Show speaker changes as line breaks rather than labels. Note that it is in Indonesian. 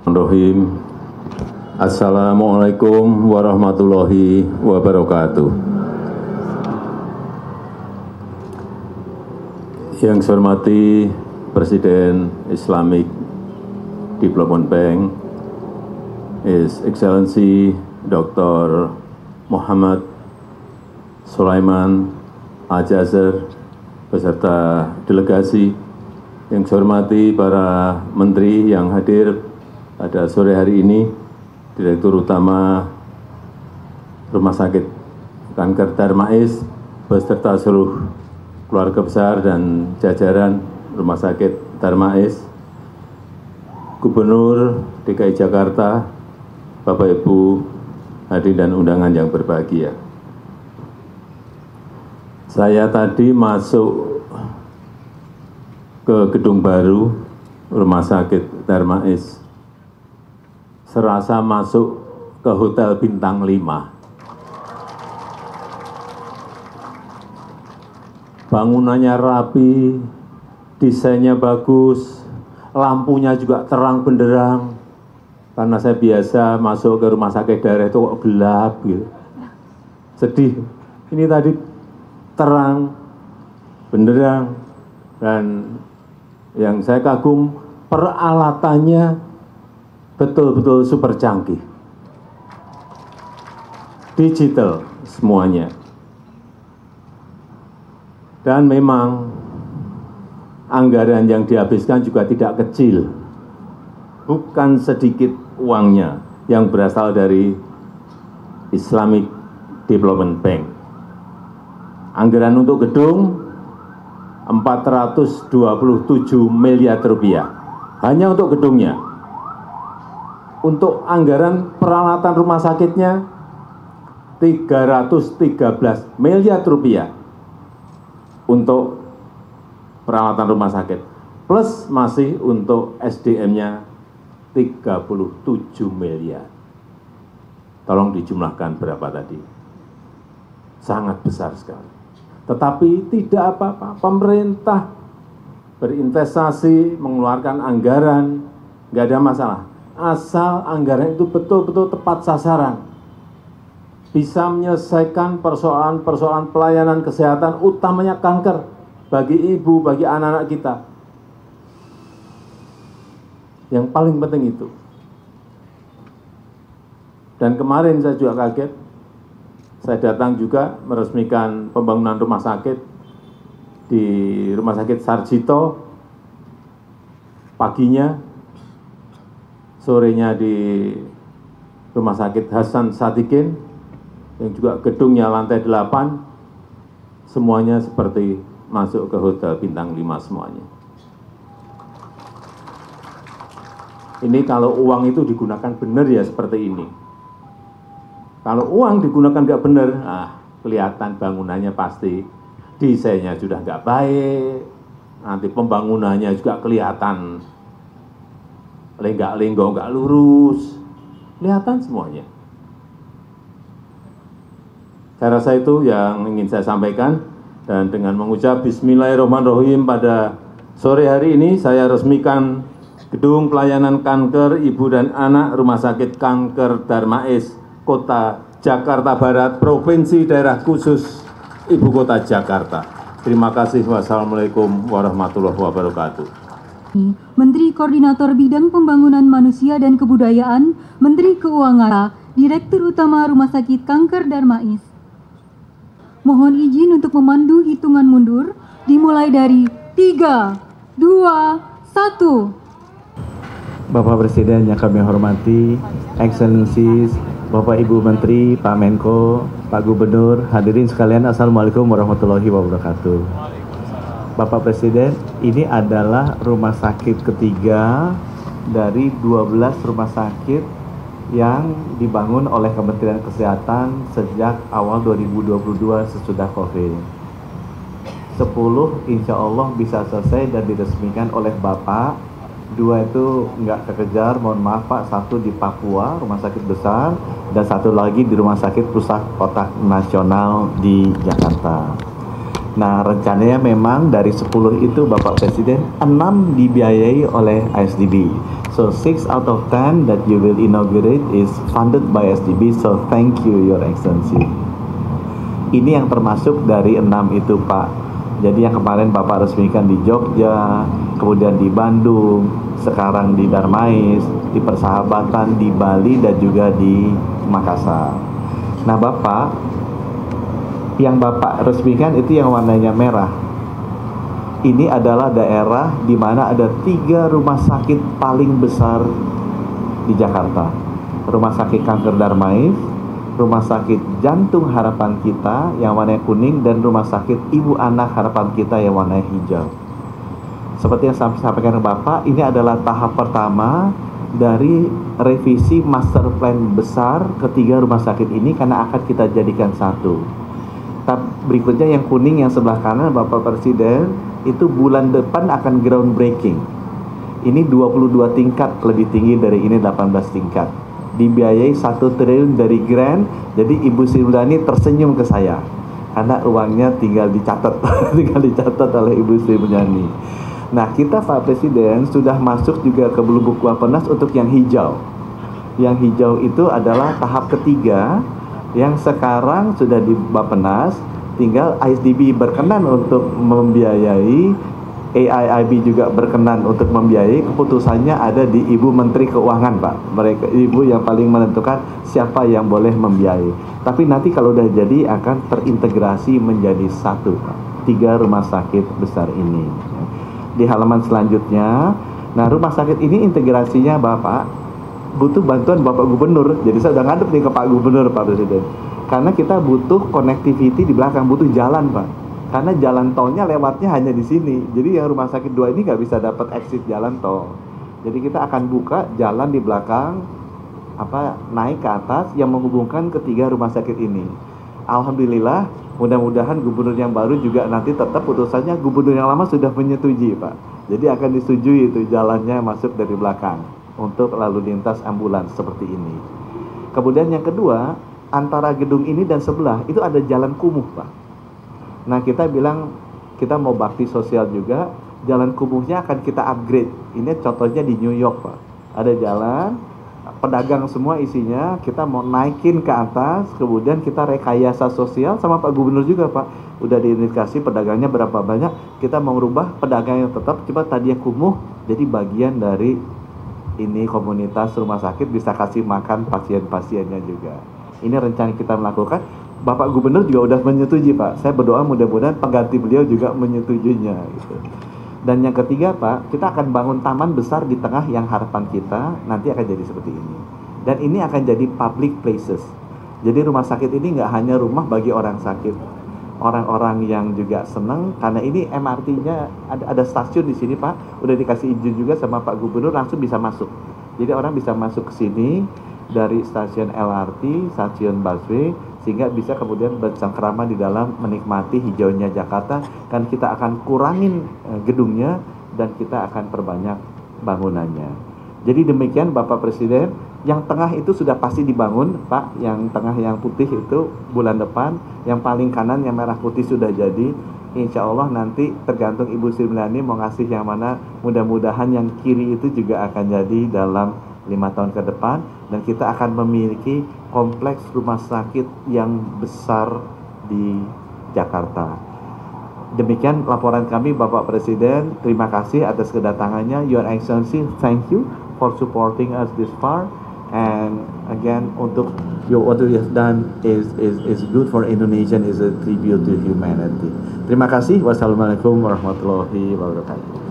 Bismillahirrahmanirrahim. Assalamualaikum warahmatullahi wabarakatuh. Yang saya hormati Presiden Islamic Development Bank, His Excellency Dr. Muhammad Sulaiman Al-Jazer, beserta delegasi. Yang saya hormati para menteri yang hadir pada sore hari ini, Direktur Utama Rumah Sakit Kanker Darmais, beserta seluruh keluarga besar dan jajaran Rumah Sakit Darmais, Gubernur DKI Jakarta, Bapak Ibu hadirin dan undangan yang berbahagia. Saya tadi masuk ke gedung baru Rumah Sakit Darmais, serasa masuk ke hotel bintang 5. Bangunannya rapi, desainnya bagus, lampunya juga terang benderang. Karena saya biasa masuk ke rumah sakit daerah itu kok gelap gitu. Sedih. Ini tadi terang, benderang, dan yang saya kagum peralatannya betul-betul super canggih, digital semuanya. Dan memang anggaran yang dihabiskan juga tidak kecil, bukan sedikit uangnya yang berasal dari Islamic Development Bank. Anggaran untuk gedung 427 miliar rupiah, hanya untuk gedungnya. Untuk anggaran peralatan rumah sakitnya 313 miliar rupiah untuk peralatan rumah sakit, plus masih untuk SDM-nya 37 miliar. Tolong dijumlahkan berapa tadi? Sangat besar sekali. Tetapi tidak apa-apa, pemerintah berinvestasi, mengeluarkan anggaran, nggak ada masalah. Asal anggaran itu betul-betul tepat sasaran, bisa menyelesaikan persoalan-persoalan pelayanan kesehatan, utamanya kanker, bagi ibu, bagi anak-anak kita. Yang paling penting itu. Dan kemarin saya juga kaget, saya datang juga meresmikan pembangunan rumah sakit di Rumah Sakit Sarjito, paginya, sorenya di Rumah Sakit Hasan Sadikin, yang juga gedungnya lantai 8, semuanya seperti masuk ke hotel bintang 5 semuanya. Ini kalau uang itu digunakan benar ya seperti ini. Kalau uang digunakan nggak benar, kelihatan bangunannya pasti desainnya sudah nggak baik, nanti pembangunannya juga kelihatan lenggak-lenggok, nggak lurus, kelihatan semuanya. Saya rasa itu yang ingin saya sampaikan, dan dengan mengucap Bismillahirrahmanirrahim pada sore hari ini saya resmikan Gedung Pelayanan Kanker Ibu dan Anak Rumah Sakit Kanker Darmais, Kota Jakarta Barat, Provinsi Daerah Khusus Ibu Kota Jakarta. Terima kasih. Wassalamualaikum warahmatullahi wabarakatuh.
Menteri Koordinator Bidang Pembangunan Manusia dan Kebudayaan, Menteri Keuangan, Direktur Utama Rumah Sakit Kanker Darmais. Mohon izin untuk memandu hitungan mundur, dimulai dari 3, 2, 1.
Bapak Presiden yang kami hormati, Excellencies, Bapak Ibu Menteri, Pak Menko, Pak Gubernur, hadirin sekalian, Assalamualaikum warahmatullahi wabarakatuh. Bapak Presiden, ini adalah rumah sakit ketiga dari 12 rumah sakit yang dibangun oleh Kementerian Kesehatan sejak awal 2022 sesudah COVID. 10 insya Allah bisa selesai dan diresmikan oleh Bapak. 2 itu nggak kekejar, mohon maaf Pak. 1 di Papua, rumah sakit besar, dan 1 lagi di Rumah Sakit Pusat Otak Nasional di Jakarta. Nah, rencananya memang dari 10 itu Bapak Presiden 6 dibiayai oleh ASDB. So 6 out of 10 that you will inaugurate is funded by SDB. So thank you, Your Excellency. Ini yang termasuk dari 6 itu, Pak. Jadi yang kemarin Bapak resmikan di Jogja, kemudian di Bandung, sekarang di Darmais, di Persahabatan, di Bali, dan juga di Makassar. Nah Bapak, yang Bapak resmikan itu yang warnanya merah. Ini adalah daerah di mana ada 3 rumah sakit paling besar di Jakarta. Rumah sakit Kanker Darmais, Rumah Sakit Jantung Harapan Kita yang warna kuning, dan Rumah Sakit Ibu Anak Harapan Kita yang warna hijau. Seperti yang saya sampaikan ke Bapak, ini adalah tahap pertama dari revisi master plan besar ketiga rumah sakit ini, karena akan kita jadikan satu. Berikutnya yang kuning yang sebelah kanan, Bapak Presiden, itu bulan depan akan groundbreaking. Ini 22 tingkat lebih tinggi dari ini, 18 tingkat. Dibiayai 1 triliun dari grant. Jadi Ibu Sri Mulyani tersenyum ke saya karena uangnya tinggal dicatat oleh Ibu Sri Mulyani. Nah kita Pak Presiden sudah masuk juga ke Lubuk Bappenas untuk yang hijau. Yang hijau itu adalah tahap ketiga yang sekarang sudah di Bappenas, tinggal ISDB berkenan untuk membiayai, AIIB juga berkenan untuk membiayai. Keputusannya ada di Ibu Menteri Keuangan, Pak. Mereka Ibu yang paling menentukan siapa yang boleh membiayai. Tapi nanti kalau udah jadi akan terintegrasi menjadi satu, Pak. 3 rumah sakit besar ini. Di halaman selanjutnya, nah rumah sakit ini integrasinya Bapak butuh bantuan Bapak Gubernur. Jadi saya udah ngadep nih ke Pak Gubernur, Pak Presiden. Karena kita butuh connectivity di belakang, butuh jalan, Pak. Karena jalan tolnya lewatnya hanya di sini. Jadi yang rumah sakit 2 ini nggak bisa dapat exit jalan tol. Jadi kita akan buka jalan di belakang, naik ke atas yang menghubungkan ketiga rumah sakit ini. Alhamdulillah, mudah-mudahan gubernur yang baru juga nanti tetap putusannya gubernur yang lama sudah menyetujui, Pak. Jadi akan disetujui itu jalannya masuk dari belakang untuk lalu lintas ambulans seperti ini. Kemudian yang kedua, antara gedung ini dan sebelah itu ada jalan kumuh, Pak. Nah kita bilang kita mau bakti sosial juga, jalan kumuhnya akan kita upgrade. Ini contohnya di New York, Pak. Ada jalan, pedagang semua isinya, kita mau naikin ke atas, kemudian kita rekayasa sosial sama Pak Gubernur juga, Pak. Udah diindikasi pedagangnya berapa banyak, kita mau merubah pedagang yang tetap, coba tadinya kumuh, jadi bagian dari ini komunitas rumah sakit bisa kasih makan pasien-pasiennya juga. Ini rencana kita melakukan. Bapak Gubernur juga udah menyetujui, Pak. Saya berdoa mudah-mudahan pengganti beliau juga menyetujuinya. Gitu. Dan yang ketiga, Pak, kita akan bangun taman besar di tengah yang harapan kita nanti akan jadi seperti ini. Dan ini akan jadi public places. Jadi rumah sakit ini nggak hanya rumah bagi orang sakit, orang-orang yang juga senang karena ini MRT-nya ada stasiun di sini, Pak. Udah dikasih izin juga sama Pak Gubernur, langsung bisa masuk. Jadi orang bisa masuk ke sini dari stasiun LRT, stasiun busway, sehingga bisa kemudian bercengkrama di dalam menikmati hijaunya Jakarta. Kan kita akan kurangin gedungnya dan kita akan perbanyak bangunannya. Jadi demikian Bapak Presiden. Yang tengah itu sudah pasti dibangun, Pak. Yang tengah yang putih itu bulan depan. Yang paling kanan yang merah putih sudah jadi. Insya Allah nanti tergantung Ibu Sri Mulyani mau ngasih yang mana. Mudah-mudahan yang kiri itu juga akan jadi dalam 5 tahun ke depan, dan kita akan memiliki kompleks rumah sakit yang besar di Jakarta. Demikian laporan kami, Bapak Presiden. Terima kasih atas kedatangannya. Your Excellency, thank you for supporting us this far. And again, untuk what you have done is good for Indonesian, is a tribute to humanity. Terima kasih. Wassalamualaikum warahmatullahi wabarakatuh.